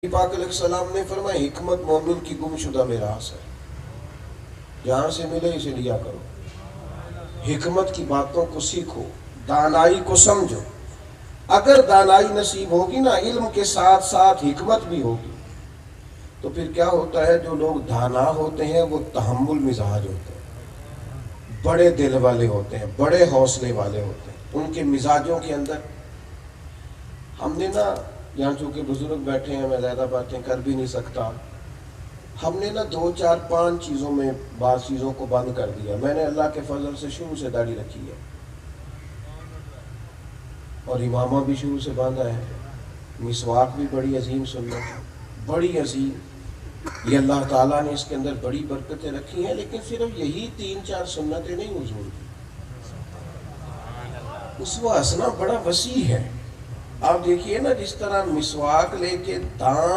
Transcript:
پاک علیہ السلام نے فرمایا حکمت مومن کی گمشدہ میراث ہے، جہاں سے ملے اسے لیا کرو، حکمت کی باتوں کو سیکھو، دانائی کو سمجھو۔ اگر دانائی نصیب ہوگی نا، علم کے ساتھ ساتھ حکمت بھی ہوگی، تو پھر کیا ہوتا ہے، جو لوگ دانا ہوتے ہیں وہ تحمل مزاج ہوتے ہیں، بڑے دل والے ہوتے ہیں، بڑے حوصلے والے ہوتے ہیں، ان کے مزاجوں کے اندر ہم نے نا، یہاں چونکہ بزرگ بیٹھے ہیں میں زیادہ باتیں کر بھی نہیں سکتا، ہم نے نا 2 4 5 چیزوں میں بعض چیزوں کو بند کر دیا۔ میں نے اللہ کے فضل سے شروع سے داڑھی رکھی ہے، اور امامہ بھی شروع سے باندھا ہے، مسواک بھی بڑی عظیم سنت ہے، بڑی عظیم، یہ اللہ تعالیٰ نے اس کے اندر بڑی برکتیں رکھی ہیں، لیکن صرف یہی 3 4 سنتیں نہیں حضور کی، اسوہ حسنہ بڑا وسیع ہے۔ آپ دیکھیے نا، جس طرح مسواک لے کے دانت